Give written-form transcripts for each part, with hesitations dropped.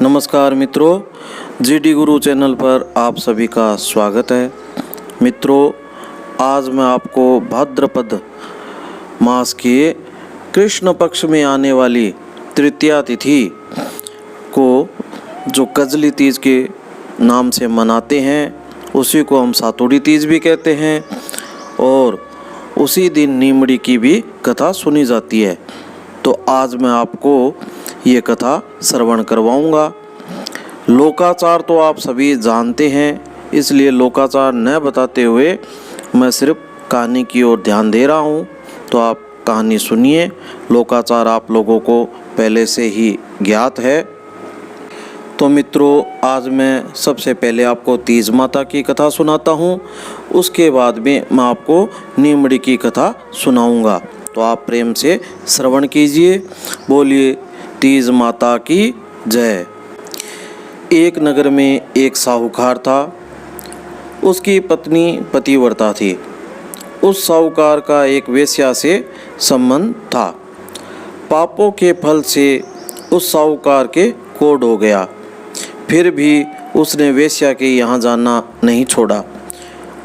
नमस्कार मित्रों, जीडी गुरु चैनल पर आप सभी का स्वागत है। मित्रों, आज मैं आपको भाद्रपद मास के कृष्ण पक्ष में आने वाली तृतीया तिथि को जो कजली तीज के नाम से मनाते हैं, उसी को हम सातुड़ी तीज भी कहते हैं और उसी दिन नीमड़ी की भी कथा सुनी जाती है। तो आज मैं आपको ये कथा श्रवण करवाऊंगा। लोकाचार तो आप सभी जानते हैं, इसलिए लोकाचार न बताते हुए मैं सिर्फ कहानी की ओर ध्यान दे रहा हूँ। तो आप कहानी सुनिए। लोकाचार आप लोगों को पहले से ही ज्ञात है। तो मित्रों, आज मैं सबसे पहले आपको तीज माता की कथा सुनाता हूँ, उसके बाद में मैं आपको नीमड़ी की कथा सुनाऊँगा। तो आप प्रेम से श्रवण कीजिए। बोलिए तीज माता की जय। एक नगर में एक साहूकार था। उसकी पत्नी पतिव्रता थी। उस साहूकार का एक वेश्या से संबंध था। पापों के फल से उस साहूकार के कोढ़ हो गया, फिर भी उसने वेश्या के यहाँ जाना नहीं छोड़ा।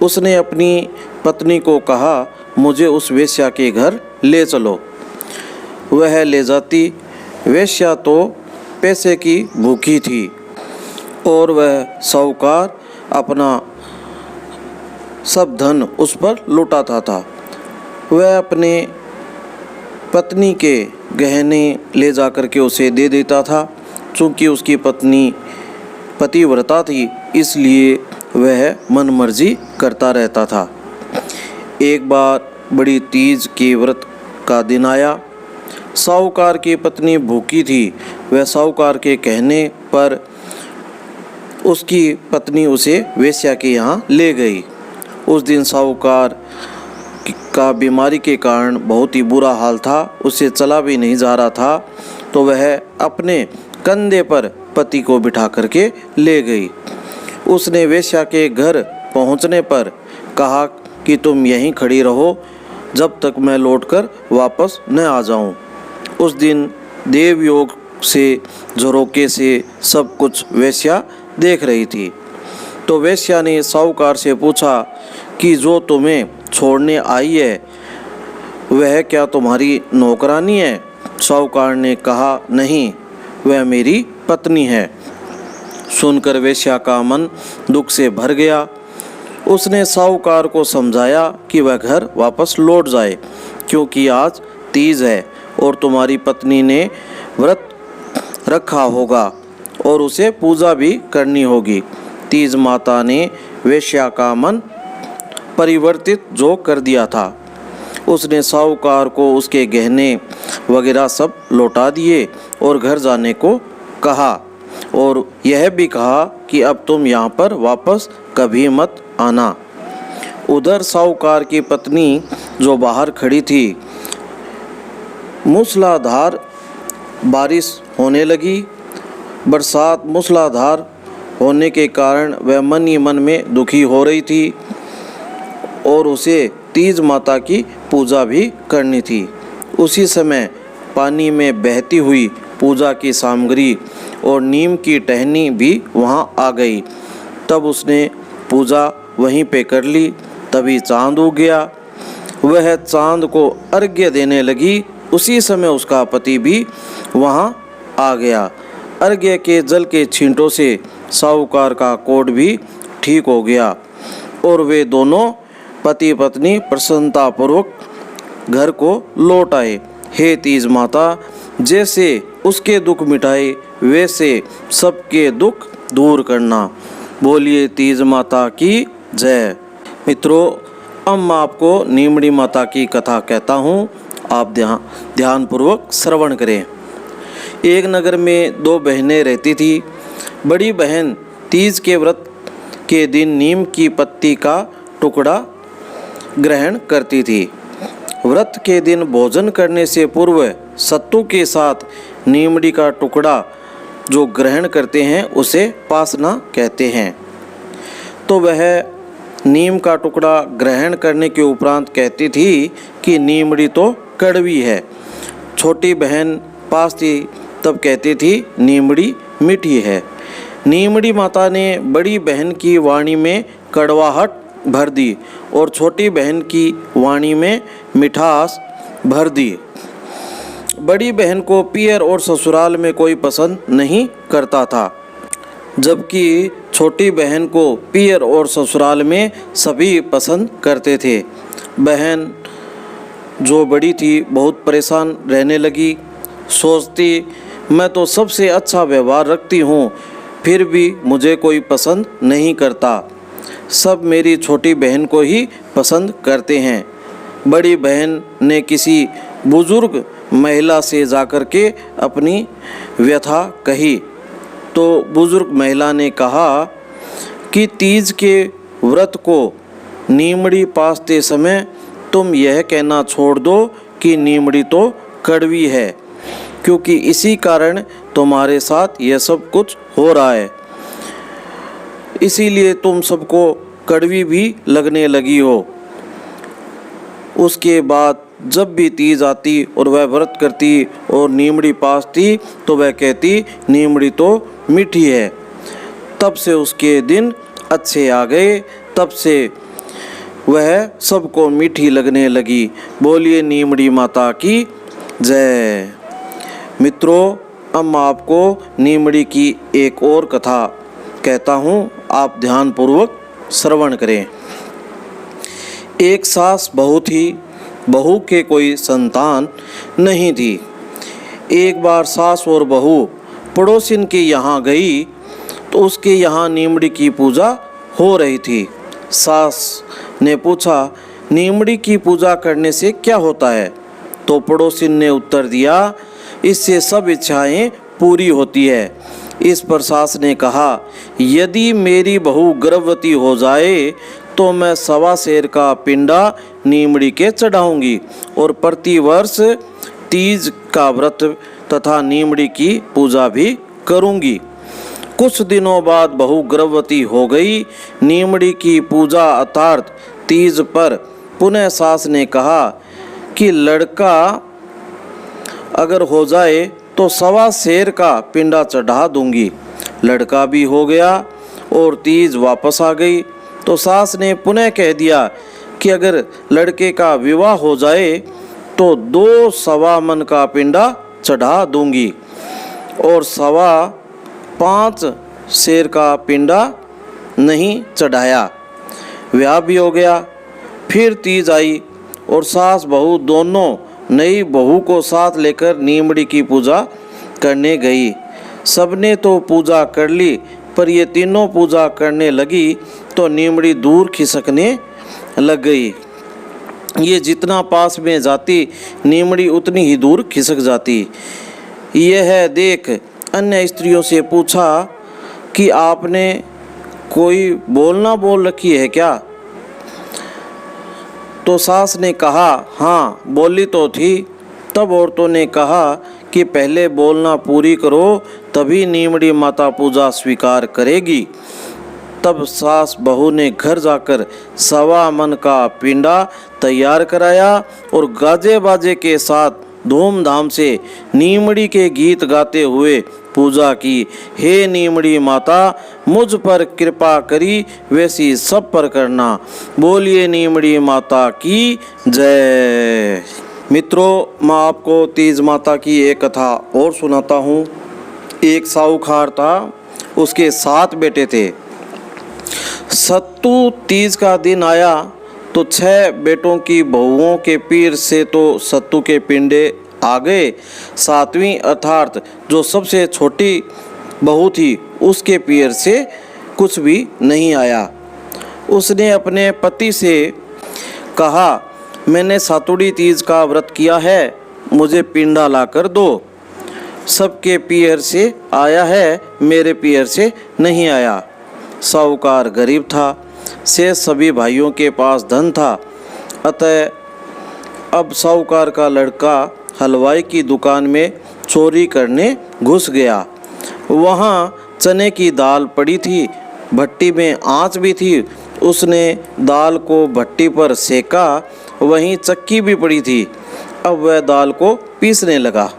उसने अपनी पत्नी को कहा, मुझे उस वेश्या के घर ले चलो। वह ले जाती। वेश्या तो पैसे की भूखी थी और वह साहूकार अपना सब धन उस पर लुटाता था। वह अपने पत्नी के गहने ले जाकर के उसे दे देता था। चूँकि उसकी पत्नी पतिव्रता थी, इसलिए वह मनमर्जी करता रहता था। एक बार बड़ी तीज के व्रत का दिन आया। साहूकार की पत्नी भूखी थी। वह साहूकार के कहने पर उसकी पत्नी उसे वेश्या के यहाँ ले गई। उस दिन साहूकार का बीमारी के कारण बहुत ही बुरा हाल था। उसे चला भी नहीं जा रहा था। तो वह अपने कंधे पर पति को बिठा करके ले गई। उसने वेश्या के घर पहुँचने पर कहा कि तुम यहीं खड़ी रहो जब तक मैं लौटकर वापस न आ जाऊं। उस दिन देवयोग से झरोके से सब कुछ वेश्या देख रही थी। तो वेश्या ने साहूकार से पूछा कि जो तुम्हें छोड़ने आई है वह क्या तुम्हारी नौकरानी है? साहूकार ने कहा, नहीं, वह मेरी पत्नी है। सुनकर वेश्या का मन दुख से भर गया। उसने साहूकार को समझाया कि वह घर वापस लौट जाए, क्योंकि आज तीज है और तुम्हारी पत्नी ने व्रत रखा होगा और उसे पूजा भी करनी होगी। तीज माता ने वेश्या का मन परिवर्तित जो कर दिया था। उसने साहूकार को उसके गहने वगैरह सब लौटा दिए और घर जाने को कहा और यह भी कहा कि अब तुम यहाँ पर वापस कभी मत आना। उधर साहूकार की पत्नी जो बाहर खड़ी थी, मूसलाधार बारिश होने लगी। बरसात मूसलाधार होने के कारण वह मन ही मन में दुखी हो रही थी और उसे तीज माता की पूजा भी करनी थी। उसी समय पानी में बहती हुई पूजा की सामग्री और नीम की टहनी भी वहाँ आ गई। तब उसने पूजा वहीं पे कर ली। तभी चांद उग गया। वह चांद को अर्घ्य देने लगी। उसी समय उसका पति भी वहाँ आ गया। अर्घ्य के जल के छींटों से साहूकार का कोढ़ भी ठीक हो गया और वे दोनों पति पत्नी प्रसन्नतापूर्वक घर को लौट आए। हे तीज माता, जैसे उसके दुख मिटाए वैसे सबके दुख दूर करना। बोलिए तीज माता की जय। मित्रों, अब मैं आपको नीमड़ी माता की कथा कहता हूँ। आप ध्यानपूर्वक श्रवण करें। एक नगर में दो बहनें रहती थी। बड़ी बहन तीज के व्रत के दिन नीम की पत्ती का टुकड़ा ग्रहण करती थी। व्रत के दिन भोजन करने से पूर्व सत्तू के साथ नीमड़ी का टुकड़ा जो ग्रहण करते हैं उसे पासना कहते हैं। तो वह नीम का टुकड़ा ग्रहण करने के उपरांत कहती थी कि नीमड़ी तो कड़वी है। छोटी बहन पास थी तब कहती थी नीमड़ी मीठी है। नीमड़ी माता ने बड़ी बहन की वाणी में कड़वाहट भर दी और छोटी बहन की वाणी में मिठास भर दी। बड़ी बहन को पियर और ससुराल में कोई पसंद नहीं करता था, जबकि छोटी बहन को पियर और ससुराल में सभी पसंद करते थे। बहन जो बड़ी थी बहुत परेशान रहने लगी। सोचती, मैं तो सबसे अच्छा व्यवहार रखती हूँ, फिर भी मुझे कोई पसंद नहीं करता। सब मेरी छोटी बहन को ही पसंद करते हैं। बड़ी बहन ने किसी बुजुर्ग महिला से जाकर के अपनी व्यथा कही, तो बुजुर्ग महिला ने कहा कि तीज के व्रत को नीमड़ी पासते समय तुम यह कहना छोड़ दो कि नीमड़ी तो कड़वी है, क्योंकि इसी कारण तुम्हारे साथ यह सब कुछ हो रहा है, इसीलिए तुम सबको कड़वी भी लगने लगी हो। उसके बाद जब भी तीज आती और वह व्रत करती और नीमड़ी पासती तो वह कहती नीमड़ी तो मीठी है। तब से उसके दिन अच्छे आ गए, तब से वह सबको मीठी लगने लगी। बोलिए नीमड़ी माता की जय। मित्रों, अब मैं आपको नीमड़ी की एक और कथा कहता हूँ, आप ध्यानपूर्वक श्रवण करें। एक सास बहू थी, बहू के कोई संतान नहीं थी। एक बार सास और बहू पड़ोसिन के यहाँ गई तो उसके यहाँ नीमड़ी की पूजा हो रही थी। सास ने पूछा, नीमड़ी की पूजा करने से क्या होता है? तो पड़ोसिन ने उत्तर दिया, इससे सब इच्छाएं पूरी होती है। इस पर सास ने कहा, यदि मेरी बहू गर्भवती हो जाए तो मैं 1.25 सेर का पिंडा नीमड़ी के चढ़ाऊंगी और प्रतिवर्ष तीज का व्रत तथा नीमड़ी की पूजा भी करूंगी। कुछ दिनों बाद बहू गर्भवती हो गई। नीमड़ी की पूजा अर्थात तीज पर पुनः सास ने कहा कि लड़का अगर हो जाए तो 1.25 सेर का पिंडा चढ़ा दूंगी। लड़का भी हो गया और तीज वापस आ गई। तो सास ने पुनः कह दिया कि अगर लड़के का विवाह हो जाए तो 2 सवा मन का पिंडा चढ़ा दूंगी और 5.25 सेर का पिंडा नहीं चढ़ाया। ब्याह भी हो गया। फिर तीज आई और सास बहू दोनों नई बहू को साथ लेकर नीमड़ी की पूजा करने गई। सबने तो पूजा कर ली, पर ये तीनों पूजा करने लगी तो नीमड़ी दूर खिसकने लग गई। ये जितना पास में जाती नीमड़ी उतनी ही दूर खिसक जाती। यह देख अन्य स्त्रियों से पूछा कि आपने कोई बोलना बोल रखी है क्या? तो सास ने कहा, हाँ बोली तो थी। तब औरतों ने कहा कि पहले बोलना पूरी करो, तभी नीमड़ी माता पूजा स्वीकार करेगी। तब सास बहू ने घर जाकर 1.25 मन का पिंडा तैयार कराया और गाजे बाजे के साथ धूमधाम से नीमड़ी के गीत गाते हुए पूजा की। हे नीमड़ी माता, मुझ पर कृपा करी, वैसी सब पर करना। बोलिए नीमड़ी माता की जय। मित्रों, मैं आपको तीज माता की एक कथा और सुनाता हूँ। एक साहूकार था, उसके 7 बेटे थे। सत्तू तीज का दिन आया तो 6 बेटों की बहुओं के पीर से तो सत्तू के पिंडे आ गए। 7वीं अर्थात जो सबसे छोटी बहू थी उसके पीर से कुछ भी नहीं आया। उसने अपने पति से कहा, मैंने सातुड़ी तीज का व्रत किया है, मुझे पिंडा ला कर दो। सबके पीर से आया है, मेरे पीर से नहीं आया। साहूकार गरीब था, से सभी भाइयों के पास धन था। अतः अब साहूकार का लड़का हलवाई की दुकान में चोरी करने घुस गया। वहाँ चने की दाल पड़ी थी, भट्टी में आँच भी थी। उसने दाल को भट्टी पर सेका, वहीं चक्की भी पड़ी थी। अब वह दाल को पीसने लगा।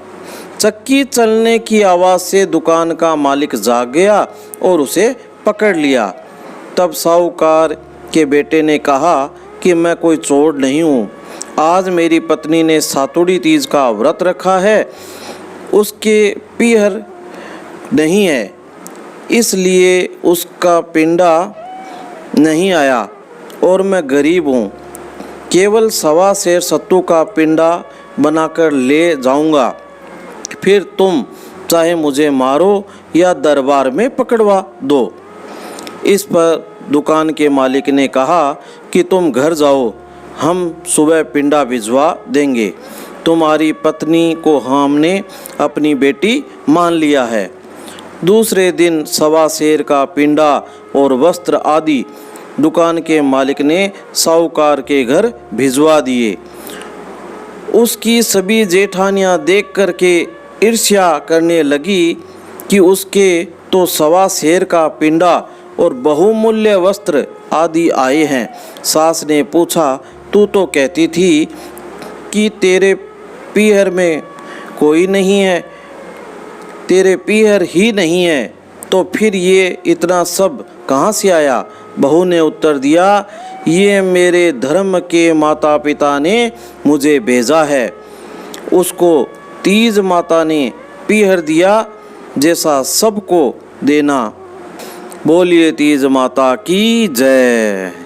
चक्की चलने की आवाज़ से दुकान का मालिक जाग गया और उसे पकड़ लिया। तब साहूकार के बेटे ने कहा कि मैं कोई चोर नहीं हूँ। आज मेरी पत्नी ने सातुड़ी तीज का व्रत रखा है, उसके पीहर नहीं है, इसलिए उसका पिंडा नहीं आया और मैं गरीब हूँ। केवल 1.25 सेर सत्तू का पिंडा बनाकर ले जाऊँगा, फिर तुम चाहे मुझे मारो या दरबार में पकड़वा दो। इस पर दुकान के मालिक ने कहा कि तुम घर जाओ, हम सुबह पिंडा भिजवा देंगे। तुम्हारी पत्नी को हमने अपनी बेटी मान लिया है। दूसरे दिन 1.25 सेर का पिंडा और वस्त्र आदि दुकान के मालिक ने साहूकार के घर भिजवा दिए। उसकी सभी जेठानियां देख कर के ईर्ष्या करने लगी कि उसके तो 1.25 सेर का पिंडा और बहुमूल्य वस्त्र आदि आए हैं। सास ने पूछा, तू तो कहती थी कि तेरे पीहर में कोई नहीं है, तेरे पीहर ही नहीं है, तो फिर ये इतना सब कहाँ से आया? बहू ने उत्तर दिया, ये मेरे धर्म के माता पिता ने मुझे भेजा है। उसको तीज माता ने पीहर दिया, जैसा सबको देना। बोलिए तीज माता की जय।